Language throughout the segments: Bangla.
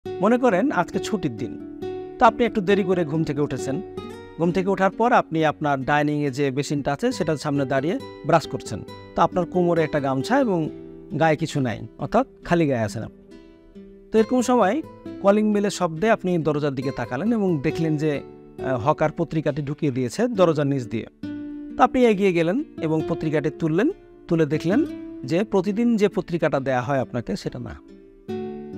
মনে করেন আজকে ছুটির দিন, তো আপনি একটু দেরি করে ঘুম থেকে উঠেছেন। ঘুম থেকে ওঠার পর আপনি আপনার ডাইনিংয়ে যে বেসিনটা আছে সেটার সামনে দাঁড়িয়ে ব্রাশ করছেন। তো আপনার কোমরে একটা গামছা এবং গায়ে কিছু নাই, অর্থাৎ খালি গায়ে আছেন আপনি। তো এরকম সময় কলিং বেলের শব্দে আপনি দরজার দিকে তাকালেন এবং দেখলেন যে হকার পত্রিকাটি ঢুকিয়ে দিয়েছে দরজার নিচ দিয়ে। তো আপনি এগিয়ে গেলেন এবং পত্রিকাটি তুলে দেখলেন যে প্রতিদিন যে পত্রিকাটা দেয়া হয় আপনাকে সেটা না।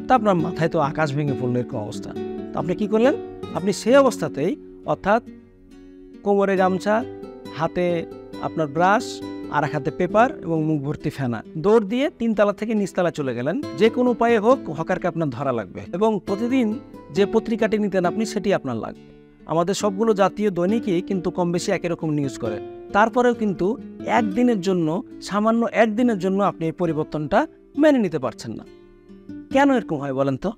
তা আপনার মাথায় তো আকাশ ভেঙে পড়ল এরকম অবস্থা। তো আপনি কি করলেন? আপনি সেই অবস্থাতেই, অর্থাৎ কোমরে গামছা, হাতে আপনার ব্রাশ, আর এক হাতে পেপার এবং মুখ ভর্তি ফেনা, দৌড় দিয়ে 3 তলা থেকে নিচতলা চলে গেলেন। যে কোনো উপায়ে হোক হকারকে আপনার ধরা লাগবে এবং প্রতিদিন যে পত্রিকাটি নিতেন আপনি সেটি আপনার লাগবে। আমাদের সবগুলো জাতীয় দৈনিকই কিন্তু কম বেশি একই রকম নিউজ করে। তারপরেও কিন্তু একদিনের জন্য, সামান্য একদিনের জন্য আপনি এই পরিবর্তনটা মেনে নিতে পারছেন না। কেন এরকম হয় বলেন তো?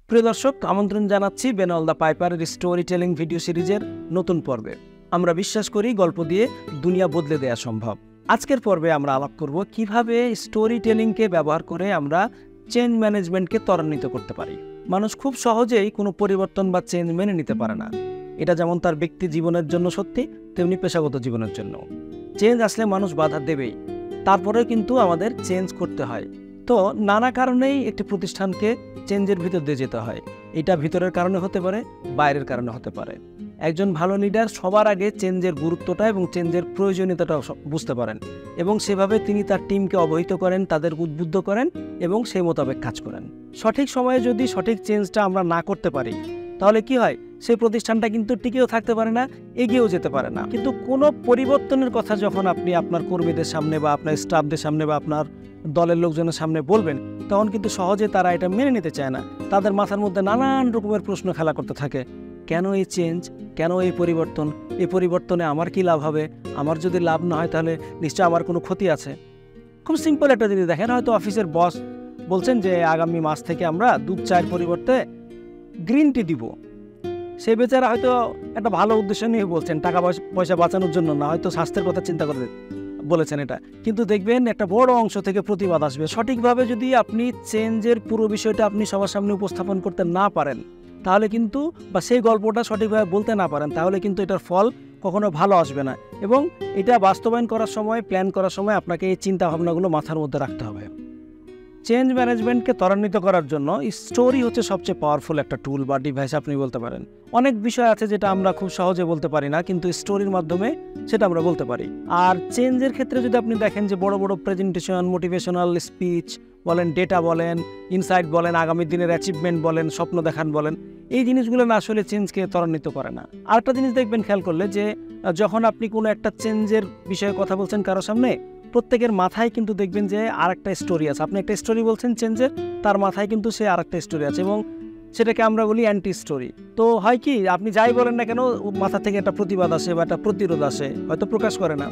প্রিয় দর্শক, আমন্ত্রণ জানাচ্ছি বেনল দ্য পাইপারের স্টোরি টেলিং ভিডিও সিরিজের নতুন পর্বে। আমরা বিশ্বাস করি গল্প দিয়ে দুনিয়া বদলে দেওয়া সম্ভব। আজকের পর্বে আমরা আলাপ করব কিভাবে স্টোরি টেলিংকে ব্যবহার করে আমরা চেঞ্জ ম্যানেজমেন্টকে ত্বরান্বিত করতে পারি। মানুষ খুব সহজেই কোনো পরিবর্তন বা চেঞ্জ মেনে নিতে পারে না। এটা যেমন তার ব্যক্তি জীবনের জন্য সত্যি, তেমনি পেশাগত জীবনের জন্য। চেঞ্জ আসলে মানুষ বাধা দেবেই, তারপরেও কিন্তু আমাদের চেঞ্জ করতে হয়। তো নানা কারণেই একটি প্রতিষ্ঠানকে চেঞ্জের ভিতর দিয়ে যেতে হয়। এটা ভিতরের কারণে হতে পারে, বাইরের কারণে হতে পারে। একজন ভালো লিডার সবার আগে চেঞ্জের গুরুত্বটা এবং চেঞ্জের প্রয়োজনীয়তাটা বুঝতে পারেন এবং সেভাবে তিনি তার টিমকে অবহিত করেন, তাদের উদ্বুদ্ধ করেন এবং সেই মোতাবেক কাজ করেন। সঠিক সময়ে যদি সঠিক চেঞ্জটা আমরা না করতে পারি তাহলে কি হয়? সেই প্রতিষ্ঠানটা কিন্তু টিকেও থাকতে পারে না, এগিয়েও যেতে পারে না। কিন্তু কোনো পরিবর্তনের কথা যখন আপনি আপনার কর্মীদের সামনে বা আপনার স্টাফদের সামনে বা আপনার দলের লোকজনের সামনে বলবেন, তখন কিন্তু সহজে তারা এটা মেনে নিতে চায় না। তাদের মাথার মধ্যে নানান রকমের প্রশ্ন খেলা করতে থাকে। কেন এই চেঞ্জ? কেন এই পরিবর্তন? এই পরিবর্তনে আমার কি লাভ হবে? আমার যদি লাভ না হয় তাহলে নিশ্চয় আমার কোনো ক্ষতি আছে। খুব সিম্পল একটা জিনিস দেখেন, হয়তো অফিসের বস বলছেন যে আগামী মাস থেকে আমরা দুধ চায়ের পরিবর্তে গ্রিন টি দিব। সে বেচারা হয়তো একটা ভালো উদ্দেশ্য নিয়ে বলছেন, টাকা পয়সা বাঁচানোর জন্য না, হয়তো স্বাস্থ্যের কথা চিন্তা করে বলেছেন এটা। কিন্তু দেখবেন একটা বড় অংশ থেকে প্রতিবাদ আসবে। সঠিকভাবে যদি আপনি চেঞ্জের পুরো বিষয়টা আপনি সবার সামনে উপস্থাপন করতে না পারেন তাহলে কিন্তু, বা সেই গল্পটা সঠিকভাবে বলতে না পারেন, তাহলে কিন্তু এটার ফল কখনো ভালো আসবে না। এবং এটা বাস্তবায়ন করার সময়, প্ল্যান করার সময় আপনাকে এই চিন্তা ভাবনাগুলো মাথার মধ্যে রাখতে হবে। চেঞ্জ ম্যানেজমেন্টকে ত্বরান্বিত করার জন্য স্টোরি হচ্ছে সবচেয়ে পাওয়ারফুল একটা টুল বা ডিভাইস আপনি বলতে পারেন। অনেক বিষয় আছে যেটা আমরা খুব সহজে বলতে পারি না, কিন্তু স্টোরির মাধ্যমে সেটা আমরা বলতে পারি। আর চেঞ্জের ক্ষেত্রে যদি আপনি দেখেন যে বড় বড় প্রেজেন্টেশন, মোটিভেশনাল স্পিচ বলেন, ডেটা বলেন, ইনসাইট বলেন, আগামী দিনের অ্যাচিভমেন্ট বলেন, স্বপ্ন দেখান বলেন, এই জিনিসগুলো না আসলে চেঞ্জকে ত্বরান্বিত করে না। আরেকটা জিনিস দেখবেন খেয়াল করলে, যে যখন আপনি কোনো একটা চেঞ্জের বিষয়ে কথা বলছেন কারো সামনে, প্রত্যেকের মাথায় কিন্তু দেখবেন যে আরেকটা স্টোরি আছে। আপনি একটা স্টোরি বলছেন চেঞ্জের, তার মাথায় কিন্তু সে আরেকটা স্টোরি আছে এবং সেটাকে আমরা বলি অ্যান্টি স্টোরি। তো হয় কি, আপনি যাই বলেন না কেন মাথা থেকে একটা প্রতিবাদ আসে বা একটা প্রতিরোধ আসে, হয়তো প্রকাশ করে না।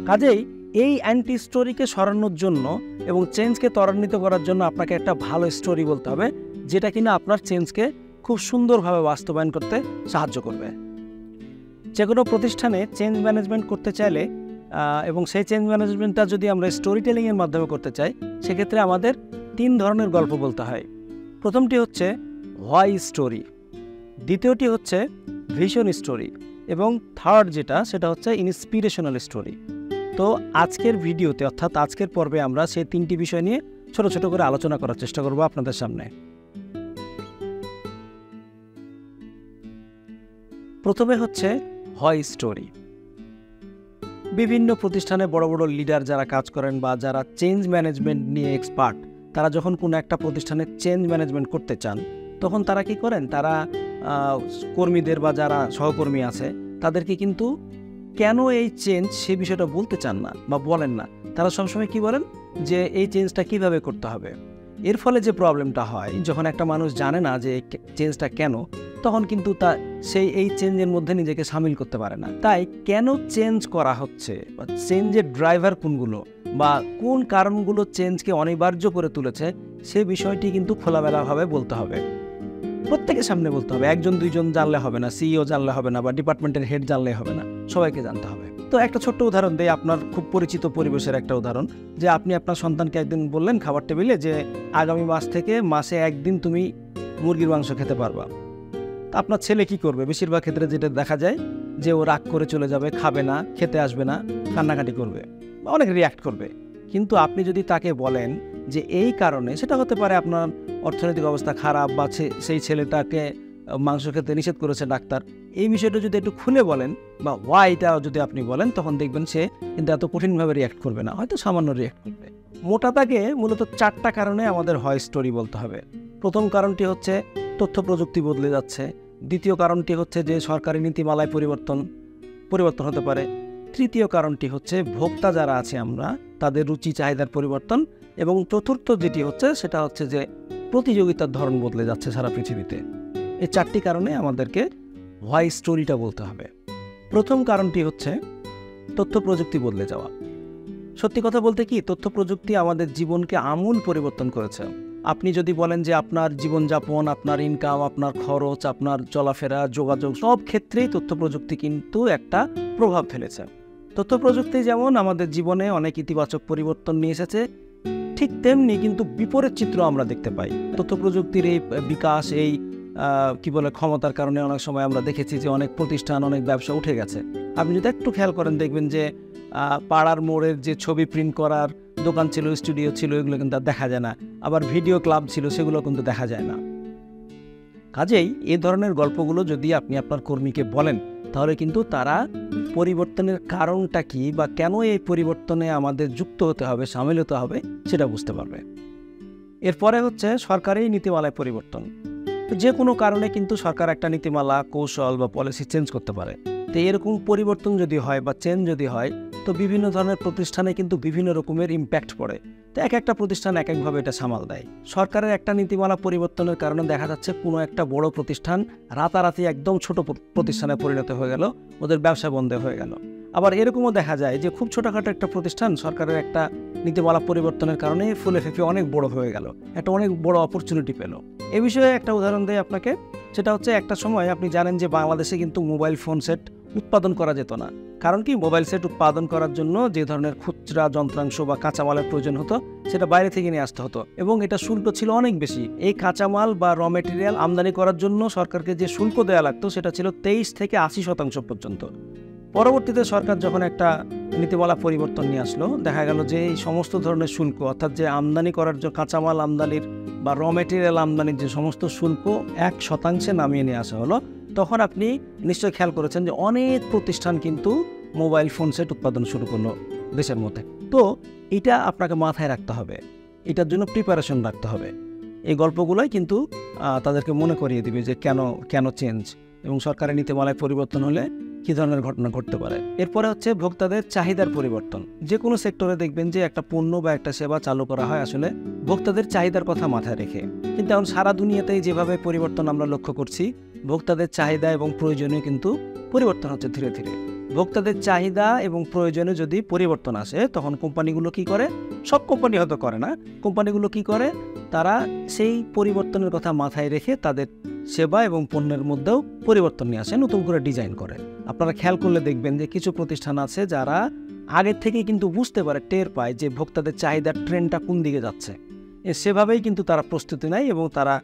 কাজেই এই অ্যান্টি স্টোরিকে সরানোর জন্য এবং চেঞ্জকে ত্বরান্বিত করার জন্য আপনাকে একটা ভালো স্টোরি বলতে হবে, যেটা কিনা আপনার চেঞ্জকে খুব সুন্দরভাবে বাস্তবায়ন করতে সাহায্য করবে। যে কোনো প্রতিষ্ঠানে চেঞ্জ ম্যানেজমেন্ট করতে চাইলে এবং সেই চেঞ্জ ম্যানেজমেন্টটা যদি আমরা স্টোরি টেলিংয়ের মাধ্যমে করতে চাই, সেক্ষেত্রে আমাদের 3 ধরনের গল্প বলতে হয়। প্রথমটি হচ্ছে হোয়াই স্টোরি, দ্বিতীয়টি হচ্ছে ভিশন স্টোরি এবং থার্ড সেটা হচ্ছে ইন্সপিরেশনাল স্টোরি। তো আজকের ভিডিওতে, অর্থাৎ আজকের পর্বে আমরা সেই 3টি বিষয় নিয়ে ছোট ছোট করে আলোচনা করার চেষ্টা করব আপনাদের সামনে। প্রথমে হচ্ছে হোয়াই স্টোরি। বিভিন্ন প্রতিষ্ঠানে বড় বড় লিডার যারা কাজ করেন বা যারা চেঞ্জ ম্যানেজমেন্ট নিয়ে এক্সপার্ট, তারা যখন কোনো একটা প্রতিষ্ঠানে চেঞ্জ ম্যানেজমেন্ট করতে চান, তখন তারা কি করেন? তারা কর্মীদের বা যারা সহকর্মী আছে তাদেরকে কিন্তু কেন এই চেঞ্জ সে বিষয়টা বলতে চান না বা বলেন না। তারা সবসময় কি বলেন? যে এই চেঞ্জটা কিভাবে করতে হবে। এর ফলে যে প্রবলেমটা হয়, যখন একটা মানুষ জানে না যে চেঞ্জটা কেন, তখন কিন্তু সেই এই চেঞ্জের মধ্যে নিজেকে সামিল করতে পারে না। তাই কেন চেঞ্জ করা হচ্ছে বা চেঞ্জের ড্রাইভার কোনগুলো বা কোন কারণগুলো চেঞ্জকে অনিবার্য করে তুলেছে সে বিষয়টি কিন্তু খোলামেলাভাবে বলতে হবে, প্রত্যেকের সামনে বলতে হবে। একজন দুইজন জানলে হবে না, সিইও জানলে হবে না, বা ডিপার্টমেন্টের হেড জানলে হবে না, সবাইকে জানতে হবে। তো একটা ছোট্ট উদাহরণ দেই, আপনার খুব পরিচিত পরিবেশের একটা উদাহরণ, যে আপনি আপনার সন্তানকে একদিন বললেন খাবার টেবিলে যে আগামী মাস থেকে মাসে একদিন তুমি মুরগির মাংস খেতে পারবা। তা আপনার ছেলে কি করবে? বেশিরভাগ ক্ষেত্রে যেটা দেখা যায় যে ও রাগ করে চলে যাবে, খাবে না, খেতে আসবে না, কান্নাকাটি করবে, অনেক রিয়াক্ট করবে। কিন্তু আপনি যদি তাকে বলেন যে এই কারণে, সেটা হতে পারে আপনার অর্থনৈতিক অবস্থা খারাপ বা সেই ছেলেটাকে মাংস খেতে নিষেধ করেছে ডাক্তার, এই বিষয়টা যদি একটু খুলে বলেন বা ওয়াইটা যদি আপনি বলেন, তখন দেখবেন সে কিন্তু এত কঠিনভাবে রিয়াক্ট করবে না, হয়তো সামান্য রিয়াক্ট করবে। মোটা দাগে মূলত 4টা কারণে আমাদের হয় স্টোরি বলতে হবে। প্রথম কারণটি হচ্ছে তথ্য প্রযুক্তি বদলে যাচ্ছে। দ্বিতীয় কারণটি হচ্ছে যে সরকারি নীতিমালায় পরিবর্তন হতে পারে। তৃতীয় কারণটি হচ্ছে ভোক্তা যারা আছে আমরা, তাদের রুচি চাহিদার পরিবর্তন। এবং চতুর্থ যেটি হচ্ছে সেটা হচ্ছে যে প্রতিযোগিতার ধরন বদলে যাচ্ছে সারা পৃথিবীতে। এই 4টি কারণে আমাদেরকে হোয়াই স্টোরিটা বলতে হবে। প্রথম কারণটি হচ্ছে তথ্য প্রযুক্তি বদলে যাওয়া। সত্যি কথা বলতে কি, তথ্য প্রযুক্তি আমাদের জীবনকে আমূল পরিবর্তন করেছে। আপনি যদি বলেন যে আপনার জীবনযাপন, আপনার ইনকাম, আপনার খরচ, আপনার চলাফেরা, যোগাযোগ, সব ক্ষেত্রেই তথ্য প্রযুক্তি কিন্তু একটা প্রভাব ফেলেছে। তথ্য প্রযুক্তি যেমন আমাদের জীবনে অনেক ইতিবাচক পরিবর্তন নিয়ে এসেছে, ঠিক তেমনি কিন্তু বিপরীত চিত্র আমরা দেখতে পাই। তথ্য প্রযুক্তির এই বিকাশ, এই ক্ষমতার কারণে অনেক সময় আমরা দেখেছি যে অনেক প্রতিষ্ঠান, অনেক ব্যবসা উঠে গেছে। আপনি যদি একটু খেয়াল করেন দেখবেন যে পাড়ার মোড়ের যে ছবি প্রিন্ট করার দোকান ছিল, স্টুডিও ছিল, এগুলো কিন্তু আর দেখা যায় না। আবার ভিডিও ক্লাব ছিল, সেগুলো কিন্তু দেখা যায় না। কাজেই এই ধরনের গল্পগুলো যদি আপনি আপনার কর্মীকে বলেন, তাহলে কিন্তু তারা পরিবর্তনের কারণটা কি বা কেন এই পরিবর্তনে আমাদের যুক্ত হতে হবে, সামিল হতে হবে, সেটা বুঝতে পারবে। এরপরে হচ্ছে সরকারি নীতিমালায় পরিবর্তন। যে কোনো কারণে কিন্তু সরকার একটা নীতিমালা, কৌশল বা পলিসি চেঞ্জ করতে পারে। তো এরকম পরিবর্তন যদি হয় বা চেঞ্জ যদি হয়, তো বিভিন্ন ধরনের প্রতিষ্ঠানে কিন্তু বিভিন্ন রকমের ইম্প্যাক্ট পড়ে। তো এক একটা প্রতিষ্ঠান এক একভাবে এটা সামাল দেয়। সরকারের একটা নীতিমালা পরিবর্তনের কারণে দেখা যাচ্ছে কোনো একটা বড় প্রতিষ্ঠান রাতারাতি একদম ছোট প্রতিষ্ঠানে পরিণত হয়ে গেল, ওদের ব্যবসা বন্ধ হয়ে গেল। আবার এরকমও দেখা যায় যে খুব ছোটোখাটো একটা প্রতিষ্ঠান সরকারের একটা নীতিমালা পরিবর্তনের কারণে ফুলে ফেঁপে অনেক বড় হয়ে গেল, একটা অনেক বড় অপরচুনিটি পেল। এ বিষয়ে একটা উদাহরণ দেয় আপনাকে, সেটা হচ্ছে একটা সময় আপনি জানেন যে বাংলাদেশে কিন্তু মোবাইল ফোন সেট উৎপাদন করা যেত না। কারণ কি, মোবাইল সেট উৎপাদন করার জন্য যে ধরনের খুচরা যন্ত্রাংশ বা কাঁচামালের প্রয়োজন হতো, সেটা বাইরে থেকে নিয়ে আসতে হতো এবং এটা শুল্ক ছিল অনেক বেশি। এই কাঁচামাল বা র মেটেরিয়াল আমদানি করার জন্য সরকারকে যে শুল্ক দেওয়া লাগতো, সেটা ছিল 23 থেকে 80% পর্যন্ত। পরবর্তীতে সরকার যখন একটা নীতিমালা পরিবর্তন নিয়ে আসলো, দেখা গেল যে এই সমস্ত ধরনের শুল্ক, অর্থাৎ যে আমদানি করার জন্য কাঁচামাল আমদানির বা র মেটেরিয়াল আমদানির যে সমস্ত শুল্ক 1% নামিয়ে নিয়ে আসা হলো। তখন আপনি নিশ্চয়ই খেয়াল করেছেন যে অনেক প্রতিষ্ঠান কিন্তু মোবাইল ফোন সেট উৎপাদন শুরু করলো দেশের মধ্যে। তো এটা আপনাকে মাথায় রাখতে হবে, এটার জন্য প্রিপারেশন রাখতে হবে। এই গল্পগুলোই কিন্তু তাদেরকে মনে করিয়ে দিবে যে কেন চেঞ্জ এবং সরকারের নীতিমালায় পরিবর্তন হলে কী ধরনের ঘটনা ঘটতে পারে। এরপরে হচ্ছে ভোক্তাদের চাহিদার পরিবর্তন। যে কোনো সেক্টরে দেখবেন যে একটা পণ্য বা একটা সেবা চালু করা হয় আসলে ভোক্তাদের চাহিদার কথা মাথায় রেখে। কিন্তু এখন সারা দুনিয়াতেই যেভাবে পরিবর্তন আমরা লক্ষ্য করছি, ভোক্তাদের চাহিদা এবং প্রয়োজনে কিন্তু পরিবর্তন হচ্ছে ধীরে ধীরে। ভোক্তাদের চাহিদা এবং প্রয়োজনে যদি পরিবর্তন আসে, তখন কোম্পানিগুলো কি করে, সব কোম্পানি হয়তো করে না, কোম্পানিগুলো কি করে, তারা সেই পরিবর্তনের কথা মাথায় রেখে তাদের সেবা এবং পণ্যের মধ্যেও পরিবর্তন নিয়ে আসে, নতুন করে ডিজাইন করে। আপনারা খেয়াল করলে দেখবেন যে কিছু প্রতিষ্ঠান আছে যারা আগের থেকেই কিন্তু বুঝতে পারে, টের পায় যে ভোক্তাদের চাহিদার ট্রেন্ডটা কোন দিকে যাচ্ছে, সেভাবেই কিন্তু তারা প্রস্তুতি নেয় এবং তারা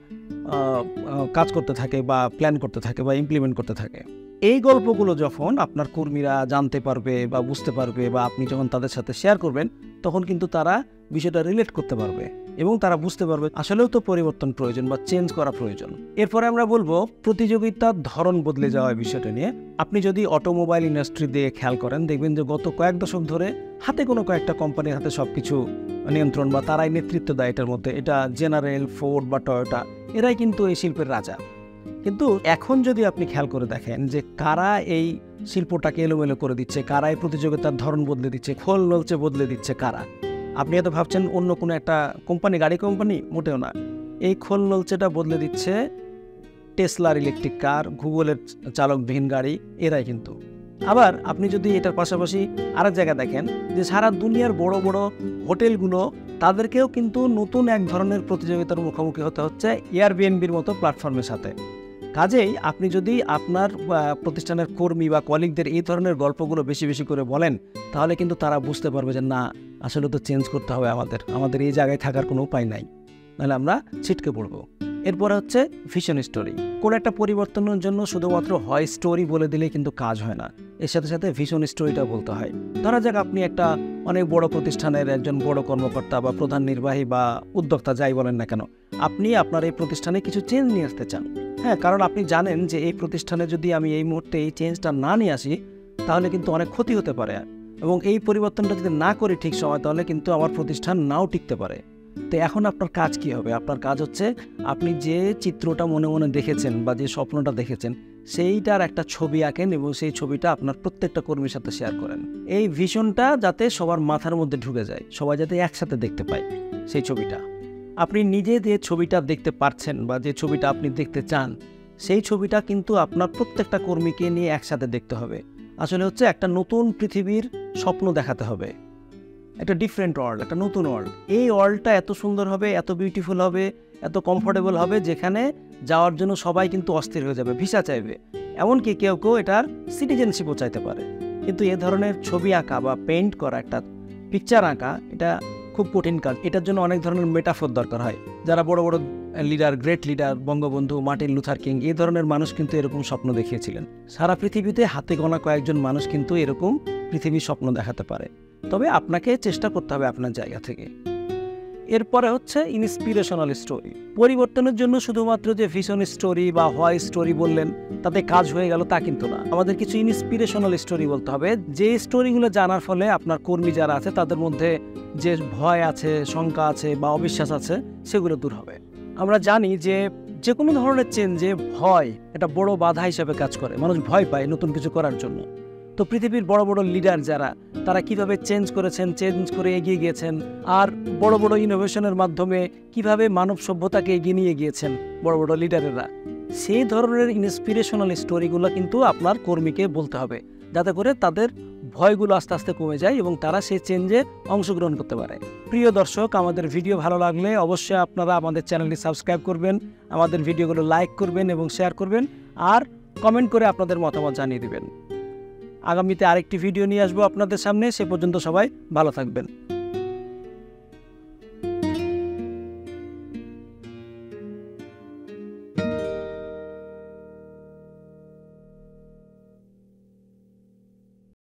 কাজ করতে থাকে বা প্ল্যান করতে থাকে বা ইমপ্লিমেন্ট করতে থাকে। এই গল্পগুলো যখন আপনার কর্মীরা জানতে পারবে বা বুঝতে পারবে বা আপনি যখন তাদের সাথে শেয়ার করবেন, তখন কিন্তু তারা বিষয়টা রিলেট করতে পারবে এবং তারা বুঝতে পারবে আসলেও তো পরিবর্তন প্রয়োজন বা চেঞ্জ করা প্রয়োজন। এরপরে আমরা বলবো প্রতিযোগিতার ধরন বদলে যাওয়া বিষয়টা নিয়ে। আপনি যদি অটোমোবাইল ইন্ডাস্ট্রি দিয়ে খেয়াল করেন, দেখবেন যে গত কয়েক দশক ধরে হাতে কোনো কয়েকটা কোম্পানির হাতে সবকিছু নিয়ন্ত্রণ বা তারাই নেতৃত্ব দেয় এটার মধ্যে। এটা জেনারেল, ফোর্ড বা টয়োটা, এরাই কিন্তু এই শিল্পের রাজা। কিন্তু এখন যদি আপনি খেয়াল করে দেখেন যে কারা এই শিল্পটাকে এলোমেলো করে দিচ্ছে, কারা এই প্রতিযোগিতার ধরন বদলে দিচ্ছে, খোল নলচে বদলে দিচ্ছে কারা, আপনি হয়তো ভাবছেন অন্য কোনো একটা কোম্পানি, গাড়ি কোম্পানি, মোটেও না। এই খোল নলচেটা বদলে দিচ্ছে টেসলার ইলেকট্রিক কার, গুগলের চালকবিহীন গাড়ি, এরাই কিন্তু। আবার আপনি যদি এটার পাশাপাশি আরেক জায়গায় দেখেন যে সারা দুনিয়ার বড় বড় হোটেলগুলো, তাদেরকেও কিন্তু নতুন এক ধরনের প্রতিযোগিতার মুখোমুখি হতে হচ্ছে এয়ারবিএনবির মতো প্ল্যাটফর্মের সাথে। কাজেই আপনি যদি আপনার প্রতিষ্ঠানের কর্মী বা কলিগদের এই ধরনের গল্পগুলো বেশি বেশি করে বলেন, তাহলে কিন্তু তারা বুঝতে পারবে যে না, আসলে তো চেঞ্জ করতে হবে, আমাদের এই জায়গায় থাকার কোনো উপায় নাই, নাহলে আমরা ছিটকে পড়বো। এরপরে হচ্ছে ভিশন স্টোরি। কোনো একটা পরিবর্তনের জন্য শুধুমাত্র হয় স্টোরি বলে দিলেই কিন্তু কাজ হয় না, এর সাথে সাথে ভিশন স্টোরিটা বলতে হয়। ধরা যাক আপনি একটা অনেক বড় প্রতিষ্ঠানের একজন বড় কর্মকর্তা বা প্রধান নির্বাহী বা উদ্যোক্তা, যাই বলেন না কেন, আপনি আপনার এই প্রতিষ্ঠানে কিছু চেঞ্জ নিয়ে আসতে চান। হ্যাঁ, কারণ আপনি জানেন যে এই প্রতিষ্ঠানে যদি আমি এই মুহূর্তে এই চেঞ্জটা না নিয়ে আসি, তাহলে কিন্তু অনেক ক্ষতি হতে পারে, এবং এই পরিবর্তনটা যদি না করি ঠিক সময়, তাহলে কিন্তু আমার প্রতিষ্ঠান নাও টিকতে পারে। তো এখন আপনার কাজ কি হবে? আপনার কাজ হচ্ছে আপনি যে চিত্রটা মনে মনে দেখেছেন বা যে স্বপ্নটা দেখেছেন, সেইটার একটা ছবি আঁকেন এবং সেই ছবিটা আপনার প্রত্যেকটা কর্মীর সাথে শেয়ার করেন। এই ভিশনটা যাতে সবার মাথার মধ্যে ঢুকে যায়, সবাই যাতে একসাথে দেখতে পায় সেই ছবিটা। আপনি নিজে যে ছবিটা দেখতে পারছেন বা যে ছবিটা আপনি দেখতে চান, সেই ছবিটা কিন্তু আপনার প্রত্যেকটা কর্মীকে নিয়ে একসাথে দেখতে হবে। আসলে হচ্ছে একটা নতুন পৃথিবীর স্বপ্ন দেখাতে হবে, একটা ডিফারেন্ট ওয়ার্ল্ড, একটা নতুন ওয়ার্ল্ড। এই ওয়ার্ল্ডটা এত সুন্দর হবে, এত বিউটিফুল হবে, এত কমফোর্টেবল হবে, যেখানে যাওয়ার জন্য সবাই কিন্তু অস্থির হয়ে যাবে, ভিসা চাইবে, এমনকি কেউ কেউ এটার সিটিজেনশিপও চাইতে পারে। কিন্তু এ ধরনের ছবি আঁকা বা পেইন্ট করা, একটা পিকচার আঁকা, এটা খুব কঠিন কাজ। এটার জন্য অনেক ধরনের মেটাফোর দরকার হয়। যারা বড় বড় leader, great leader, Bangabandhu, Martin Luther king, এই ধরনের মানুষ কিন্তু এরকম স্বপ্ন দেখিয়েছিলেন। সারা পৃথিবীতে হাতে গোনা কয়েকজন মানুষ কিন্তু এরকম পৃথিবীর স্বপ্ন দেখাতে পারে। তবে আপনাকে চেষ্টা করতে হবে আপনার জায়গা থেকে। এরপরে হচ্ছে ইন্সপিরেশনাল স্টোরি। পরিবর্তনের জন্য শুধুমাত্র যে ভিশন স্টোরি বা হোয়াই স্টোরি বললেন তাতে কাজ হয়ে গেল, তা কিন্তু না। আমাদের কিছু ইন্সপিরেশনাল স্টোরি বলতে হবে, যে স্টোরিগুলো জানার ফলে আপনার কর্মী যারা আছে তাদের মধ্যে যে ভয় আছে, শঙ্কা আছে বা অবিশ্বাস আছে, সেগুলো দূর হবে। আমরা জানি যে কোনো ধরনের চেঞ্জে ভয় একটা বড় বাধা হিসেবে কাজ করে, মানুষ ভয় পায় নতুন কিছু করার জন্য। তো পৃথিবীর বড় বড় লিডার যারা, তারা কিভাবে চেঞ্জ করেছেন, চেঞ্জ করে এগিয়ে গিয়েছেন, আর বড় বড় ইনোভেশনের মাধ্যমে কিভাবে মানব সভ্যতাকে এগিয়ে নিয়ে গিয়েছেন বড় বড় লিডারেরা, সেই ধরনের ইন্সপিরেশনাল স্টোরিগুলো কিন্তু আপনার কর্মীকে বলতে হবে, যাতে করে তাদের ভয়গুলো আস্তে আস্তে কমে যায় এবং তারা সেই চেঞ্জে অংশগ্রহণ করতে পারে। প্রিয় দর্শক, আমাদের ভিডিও ভালো লাগলে অবশ্যই আপনারা আমাদের চ্যানেলটি সাবস্ক্রাইব করবেন, আমাদের ভিডিওগুলো লাইক করবেন এবং শেয়ার করবেন, আর কমেন্ট করে আপনাদের মতামত জানিয়ে দিবেন। আগামীতে আরেকটি ভিডিও নিয়ে আসবো আপনাদের সামনে। সে পর্যন্ত সবাই ভালো থাকবেন।